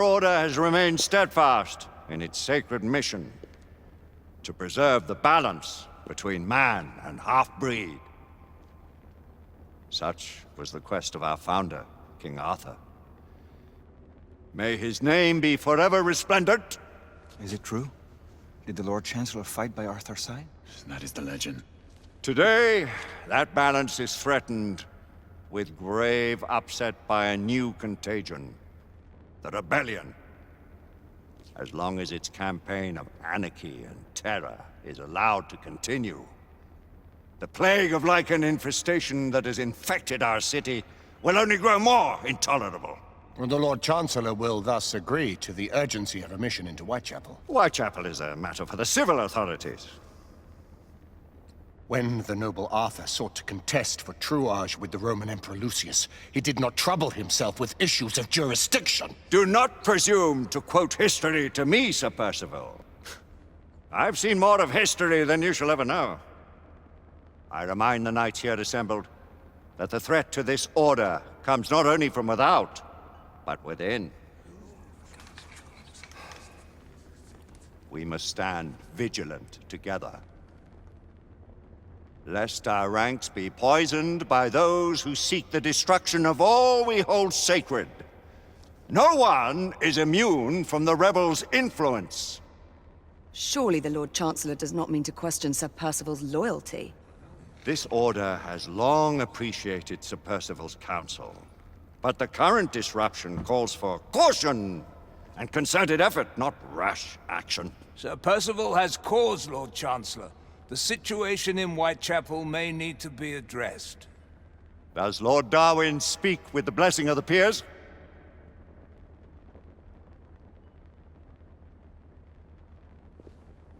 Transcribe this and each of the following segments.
Order has remained steadfast in its sacred mission to preserve the balance between man and half-breed. Such was the quest of our founder, King Arthur. May his name be forever resplendent. Is it true? Did the Lord Chancellor fight by Arthur's side? That is the legend. Today, that balance is threatened with grave upset by a new contagion. The rebellion. As long as its campaign of anarchy and terror is allowed to continue, the plague of lichen infestation that has infected our city will only grow more intolerable. The Lord Chancellor will thus agree to the urgency of a mission into Whitechapel. Whitechapel is a matter for the civil authorities. When the noble Arthur sought to contest for truage with the Roman Emperor Lucius, he did not trouble himself with issues of jurisdiction. Do not presume to quote history to me, Sir Percival. I've seen more of history than you shall ever know. I remind the knights here assembled that the threat to this order comes not only from without, but within. We must stand vigilant together, lest our ranks be poisoned by those who seek the destruction of all we hold sacred. No one is immune from the rebels' influence. Surely the Lord Chancellor does not mean to question Sir Percival's loyalty. This order has long appreciated Sir Percival's counsel, but the current disruption calls for caution and concerted effort, not rash action. Sir Percival has cause, Lord Chancellor. The situation in Whitechapel may need to be addressed. Does Lord Darwin speak with the blessing of the peers?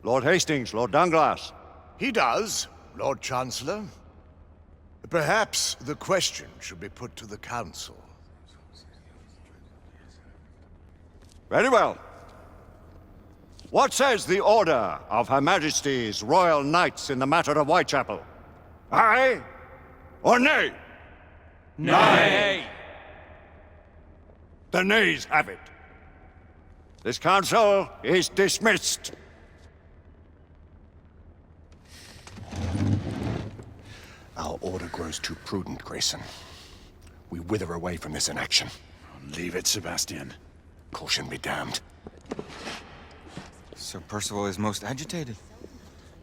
Lord Hastings, Lord Dunglass. He does, Lord Chancellor. Perhaps the question should be put to the Council. Very well. What says the Order of Her Majesty's Royal Knights in the matter of Whitechapel? Aye or nay? Nay! The nays have it. This council is dismissed. Our order grows too prudent, Grayson. We wither away from this inaction. Leave it, Sebastian. Caution be damned. Sir Percival is most agitated.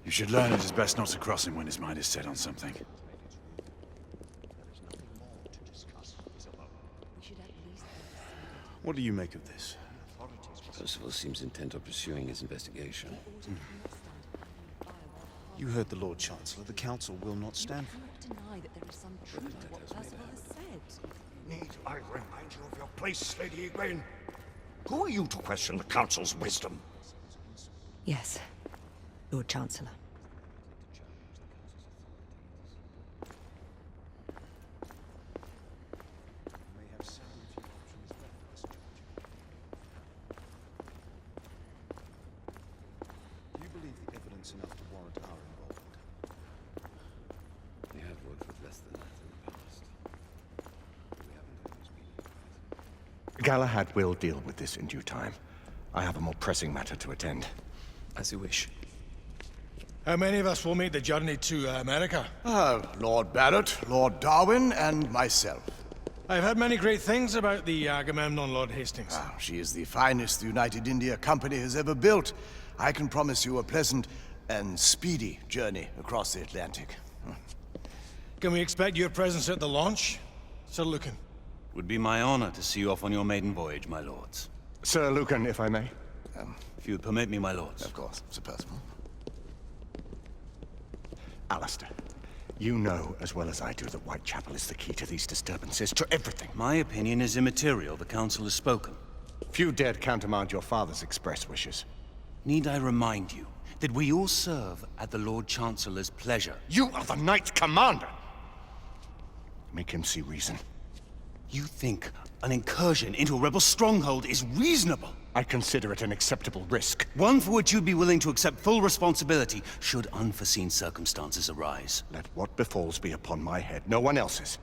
You should learn it is best not to cross him when his mind is set on something. What do you make of this? Percival seems intent on pursuing his investigation. You heard the Lord Chancellor. The Council will not stand for it. Deny that there is some truth in what Percival has said. Need I remind you of your place, Lady Egwene? Who are you to question the Council's wisdom? Yes, Lord Chancellor. Do you believe the evidence enough to warrant our involvement? We have worked with less than that in the past. We haven't always been. Galahad will deal with this in due time. I have a more pressing matter to attend. As you wish. How many of us will make the journey to America? Lord Barrett, Lord Darwin, and myself. I've heard many great things about the Agamemnon, Lord Hastings. She is the finest the United India Company has ever built. I can promise you a pleasant and speedy journey across the Atlantic. Can we expect your presence at the launch, Sir Lucan? Would be my honor to see you off on your maiden voyage, my lords. Sir Lucan, if I may. If you would permit me, my lords. Of course, Sir Percival. Alistair, you know as well as I do that Whitechapel is the key to these disturbances, to everything. My opinion is immaterial. The Council has spoken. Few dared countermand your father's express wishes. Need I remind you that we all serve at the Lord Chancellor's pleasure? You are the Knight Commander! Make him see reason. You think an incursion into a rebel stronghold is reasonable? I consider it an acceptable risk. One for which you'd be willing to accept full responsibility should unforeseen circumstances arise. Let what befalls be upon my head, no one else's.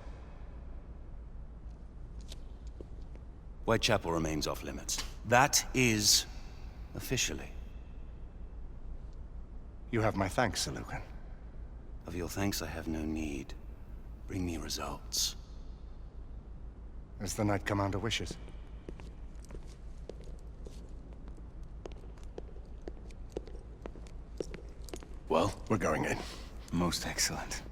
Whitechapel remains off limits. That is officially. You have my thanks, Sir Lucan. Of your thanks I have no need. Bring me results. As the Knight Commander wishes. Well, We're going in. Most excellent.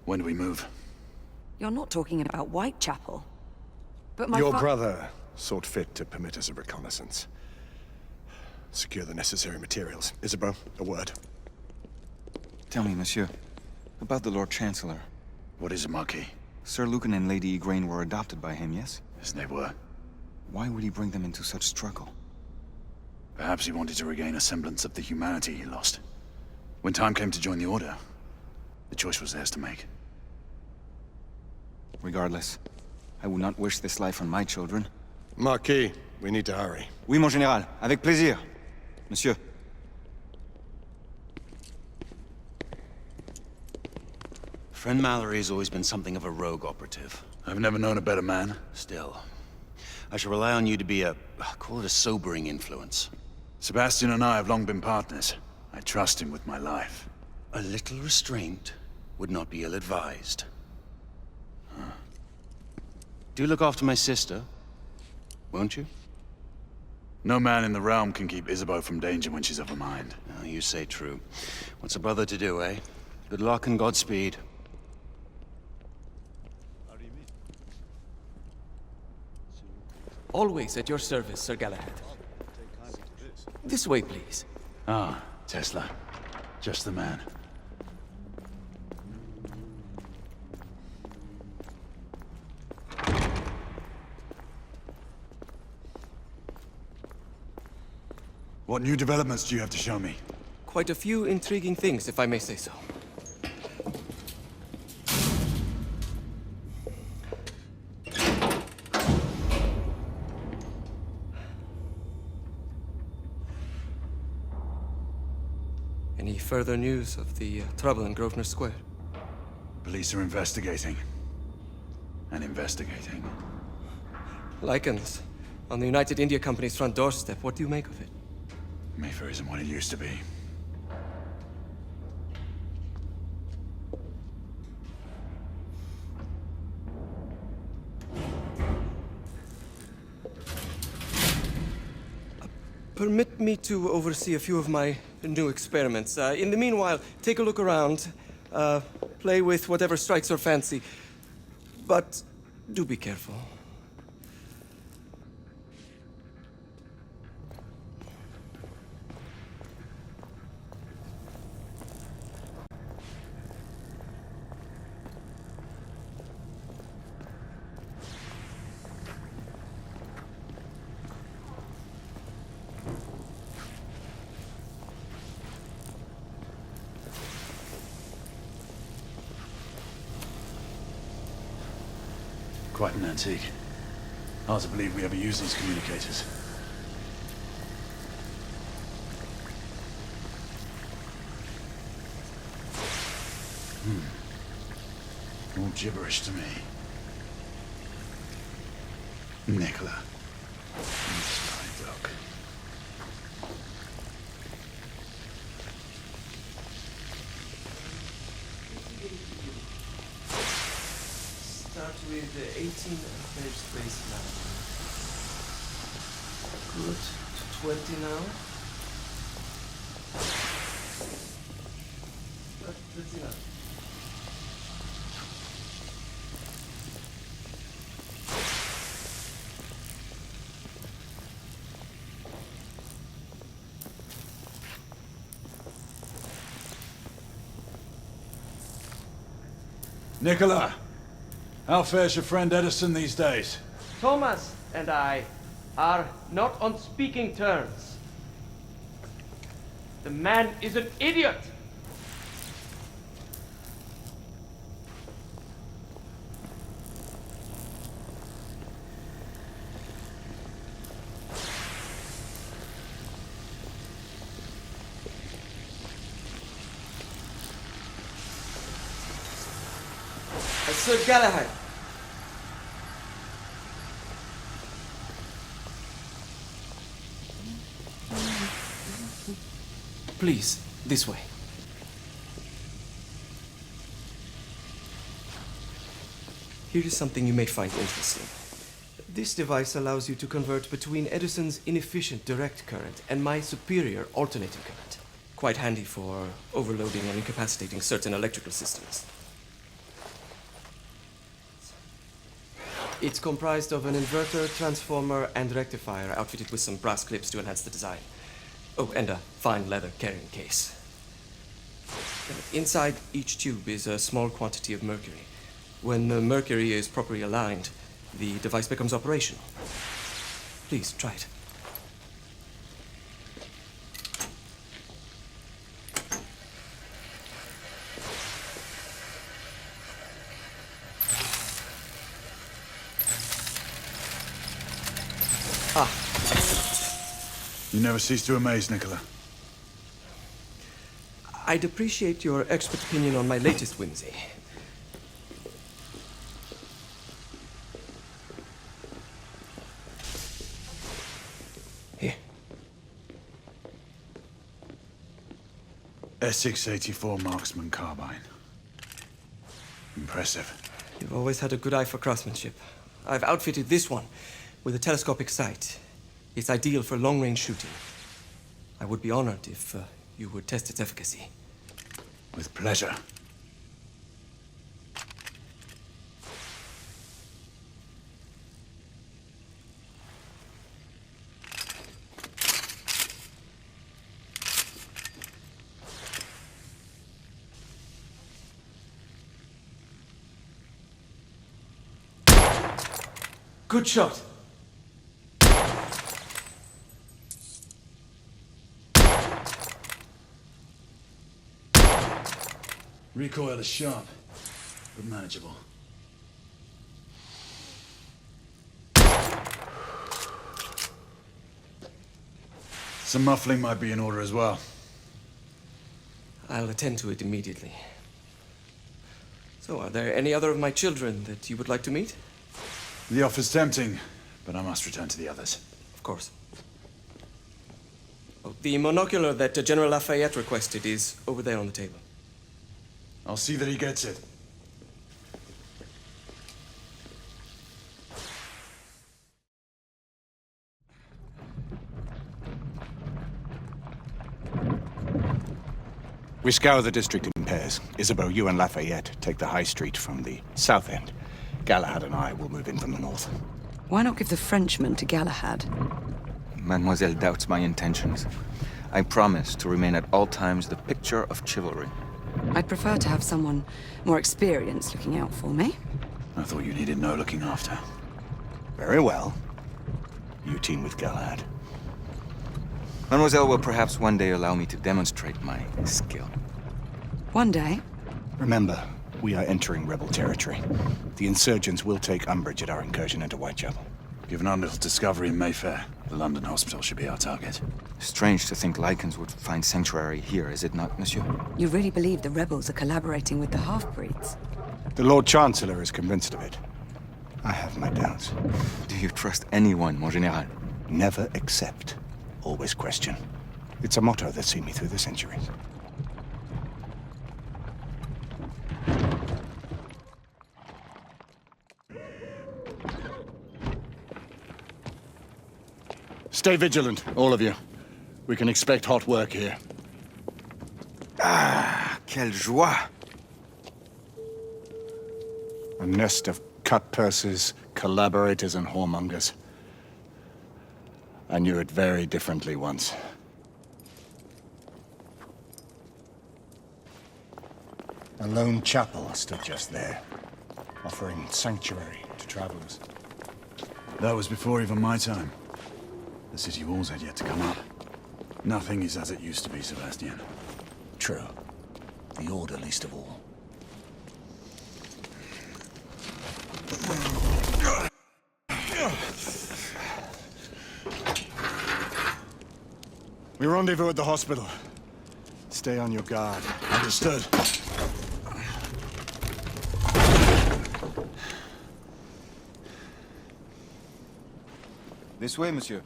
when do we move? You're not talking about Whitechapel. But my Your fa- brother sought fit to permit us a reconnaissance. Secure the necessary materials. Isabeau, a word. Tell me, monsieur, about the Lord Chancellor. What is it, Marquis? Sir Lucan and Lady Igraine were adopted by him, yes? Yes, they were. Why would he bring them into such struggle? Perhaps he wanted to regain a semblance of the humanity he lost. When time came to join the Order, the choice was theirs to make. Regardless, I would not wish this life on my children. Marquis, we need to hurry. Oui, mon général. Avec plaisir. Monsieur. Friend Mallory has always been something of a rogue operative. I've never known a better man. Still, I shall rely on you to be call it a sobering influence. Sebastian and I have long been partners. I trust him with my life. A little restraint would not be ill-advised. Do look after my sister, won't you? No man in the realm can keep Isabeau from danger when she's of a mind. Oh, you say true. What's a brother to do, eh? Good luck and Godspeed. Always at your service, Sir Galahad. This way, please. Ah, Tesla. Just the man. What new developments do you have to show me? Quite a few intriguing things, if I may say so. Any further news of the trouble in Grosvenor Square? Police are investigating. And investigating. Lycans, on the United India Company's front doorstep. What do you make of it? Mayfair isn't what it used to be. Permit me to oversee a few of my new experiments. In the meanwhile, take a look around. Play with whatever strikes your fancy. But do be careful. Quite an antique. Hard to believe we ever used these communicators. All gibberish to me. Nicola. Look. Start with 18 page space now. Good. To 20 now. That's enough. Nicola! How fares your friend Edison these days? Thomas and I are not on speaking terms. The man is an idiot! I Sir Galahad. Please, this way. Here is something you may find interesting. This device allows you to convert between Edison's inefficient direct current and my superior alternating current. Quite handy for overloading and incapacitating certain electrical systems. It's comprised of an inverter, transformer, and rectifier outfitted with some brass clips to enhance the design. Oh, and a fine leather carrying case. Inside each tube is a small quantity of mercury. When the mercury is properly aligned, the device becomes operational. Please, try it. You never cease to amaze, Nicola. I'd appreciate your expert opinion on my latest whimsy. Here. S684 Marksman Carbine. Impressive. You've always had a good eye for craftsmanship. I've outfitted this one with a telescopic sight. It's ideal for long-range shooting. I would be honored if you would test its efficacy. With pleasure. Good shot. Recoil is sharp, but manageable. Some muffling might be in order as well. I'll attend to it immediately. So, are there any other of my children that you would like to meet? The offer's tempting, but I must return to the others. Of course. Oh, the monocular that General Lafayette requested is over there on the table. I'll see that he gets it. We scour the district in pairs. Isabeau, you and Lafayette take the high street from the south end. Galahad and I will move in from the north. Why not give the Frenchman to Galahad? Mademoiselle doubts my intentions. I promise to remain at all times the picture of chivalry. I'd prefer to have someone more experienced looking out for me. I thought you needed no looking after. Very well. You team with Galahad. Mademoiselle will perhaps one day allow me to demonstrate my skill. One day? Remember, we are entering rebel territory. The insurgents will take umbrage at our incursion into Whitechapel. Given our little discovery in Mayfair, the London hospital should be our target. Strange to think Lycans would find sanctuary here, is it not, monsieur? You really believe the rebels are collaborating with the half-breeds? The Lord Chancellor is convinced of it. I have my doubts. Do you trust anyone, mon général? Never accept. Always question. It's a motto that's seen me through the centuries. Stay vigilant, all of you. We can expect hot work here. Ah, quelle joie! A nest of cut-purses, collaborators, and whoremongers. I knew it very differently once. A lone chapel stood just there, offering sanctuary to travelers. That was before even my time. The city walls had yet to come up. Nothing is as it used to be, Sebastian. True. The Order least of all. We rendezvous at the hospital. Stay on your guard. Understood. This way, monsieur.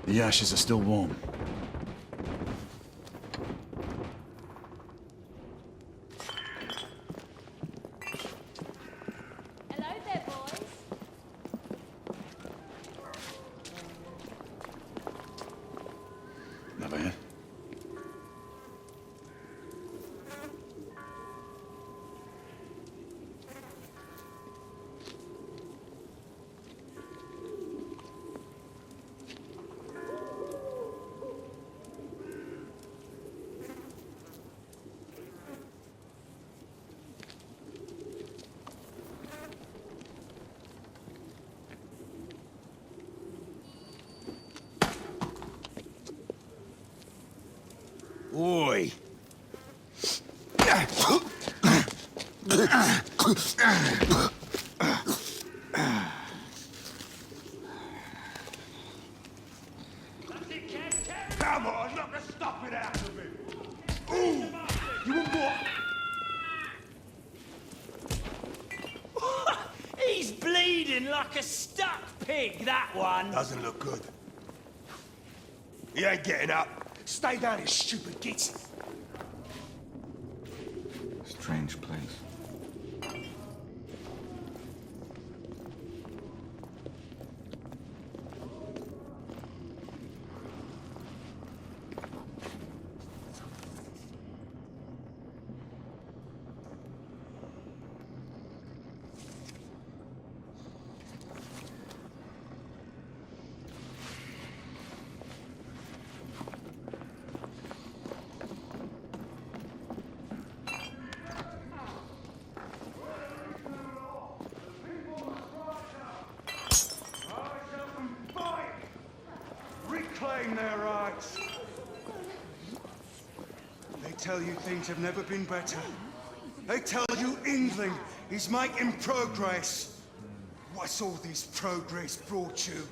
The ashes are still warm. Hello there, boys. Never here. Oi! Come on, knock a stop it out of him! Ooh! You what? He's bleeding like a stuck pig, that one. Doesn't look good. He ain't getting up. Stay down, you stupid git. Strange place. Reclaim their rights. They tell you things have never been better. They tell you England is making progress. What's all this progress brought you?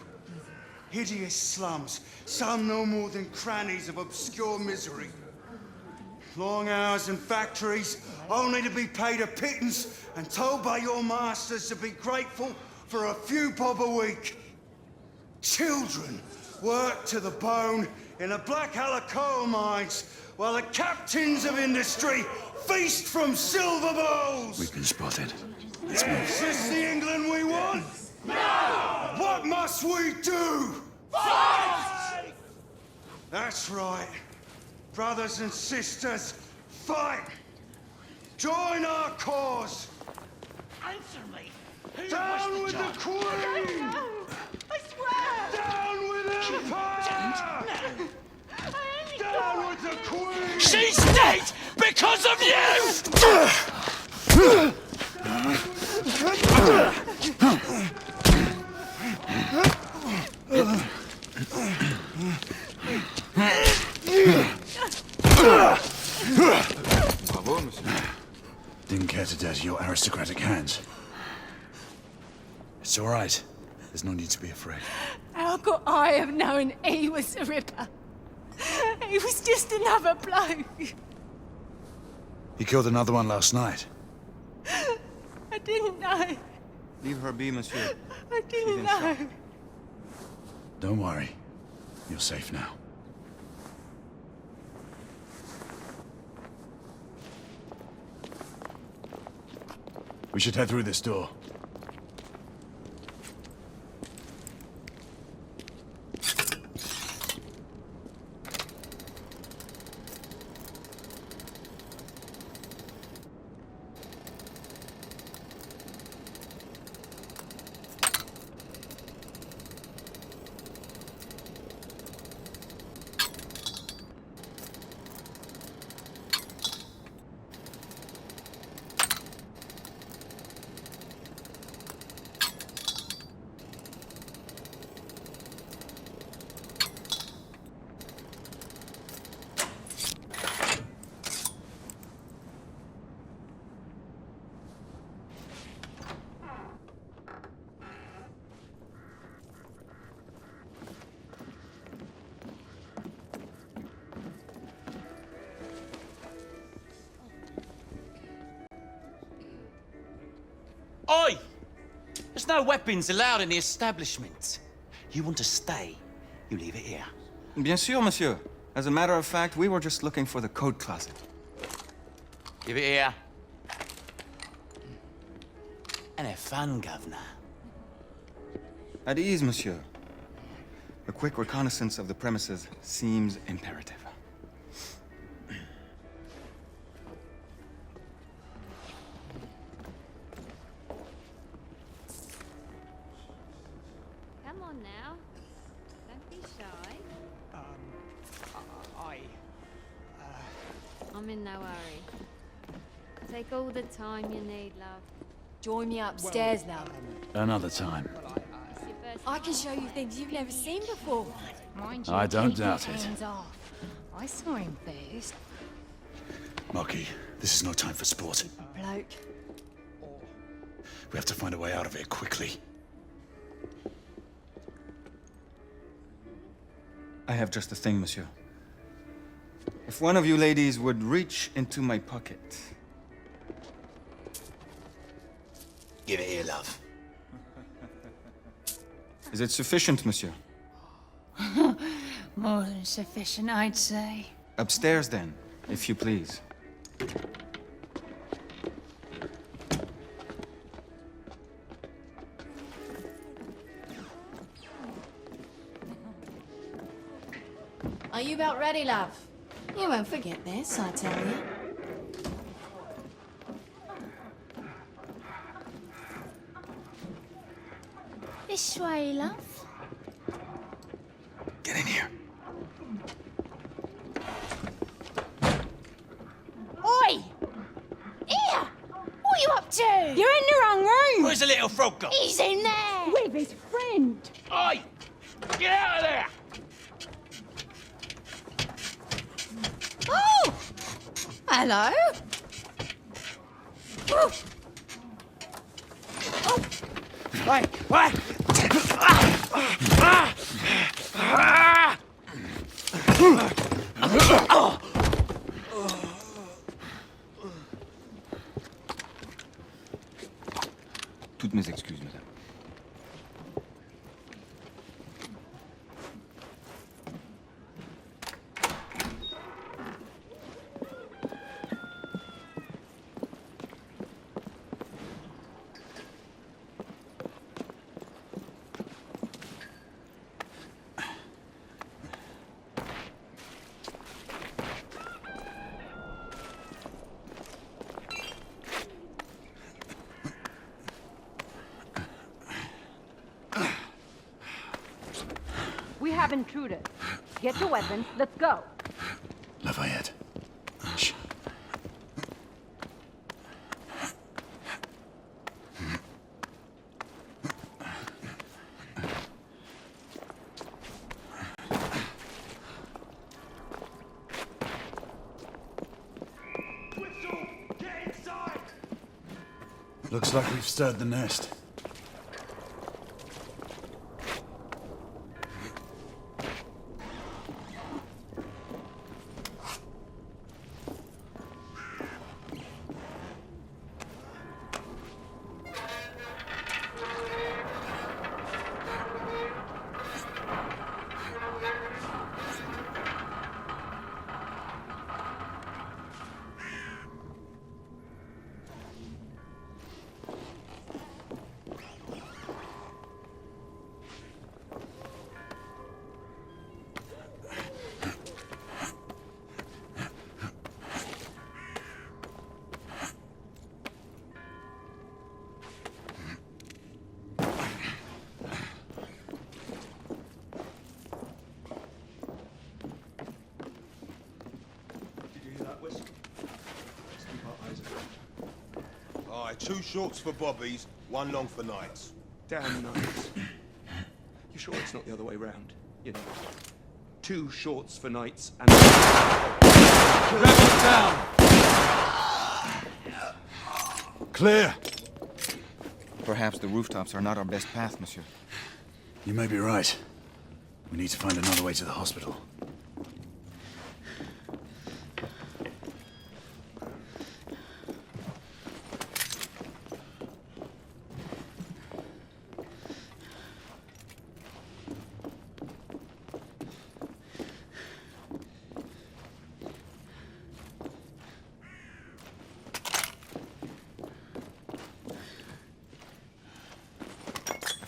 Hideous slums, some no more than crannies of obscure misery. Long hours in factories, only to be paid a pittance and told by your masters to be grateful for a few bob a week. Children work to the bone in the Blackhallow coal mines, while the captains of industry feast from silver bowls. We've been spotted. Is this the England we want? No! What must we do? Fight! That's right. Brothers and sisters, fight! Join our cause! Answer me. Who Down was with the the judge? Queen! I swear! Down with Empire! Down with the Queen! She's dead because of you! Bravo, monsieur. Didn't care to dirty your aristocratic hands. It's all right. There's no need to be afraid. How could I have known he was the Ripper? He was just another bloke. He killed another one last night. I didn't know. Leave her be, monsieur. I didn't know. Don't worry. You're safe now. We should head through this door. Oi! There's no weapons allowed in the establishment. You want to stay, you leave it here. Bien sûr, monsieur. As a matter of fact, we were just looking for the code closet. Give it here. And have fun, governor. At ease, monsieur. A quick reconnaissance of the premises seems imperative. Come on now. Don't be shy. I'm in no hurry. Take all the time you need, love. Join me upstairs, love. Another time. I can show you things you've never seen before. Mind I don't keep doubt his it. hands off. I saw him first. Mocky, this is no time for sport. Bloke. We have to find a way out of here quickly. I have just the thing, monsieur. If one of you ladies would reach into my pocket. Give it here, love. Is it sufficient, monsieur? More than sufficient, I'd say. Upstairs, then, if you please. Are you about ready, love? You won't forget this, I tell you. This way, love. Get in here. Oi! Here! What are you up to? You're in the wrong room! Where's the little frog gone? He's in there! With his friend! Oi! Get out of there! Oh! Hello? Oh. Wait! Wait! Toutes mes excuses, madame. We have intruders. Get your weapons. Let's go. Lafayette. Shh. Looks like we've stirred the nest. Aye, 2 shorts for bobbies, 1 long for nights. Damn nights. You sure it's not the other way round? You know, 2 shorts for nights and... Rebel down! Clear! Perhaps the rooftops are not our best path, monsieur. You may be right. We need to find another way to the hospital.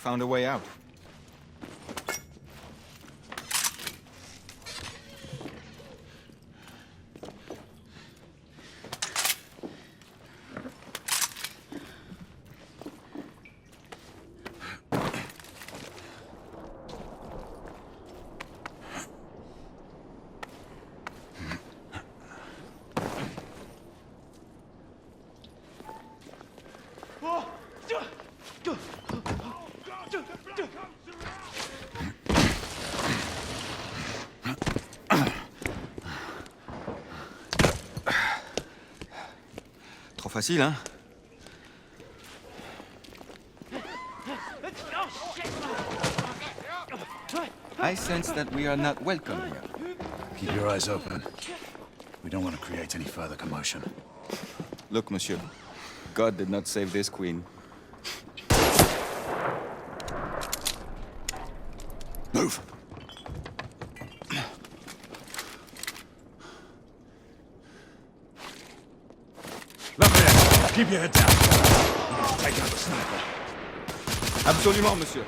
found a way out. Trop facile, hein? I sense that we are not welcome here. Keep your eyes open. We don't want to create any further commotion. Look, monsieur. God did not save this queen. Move! Keep your head down. Take out the sniper. Absolument, monsieur.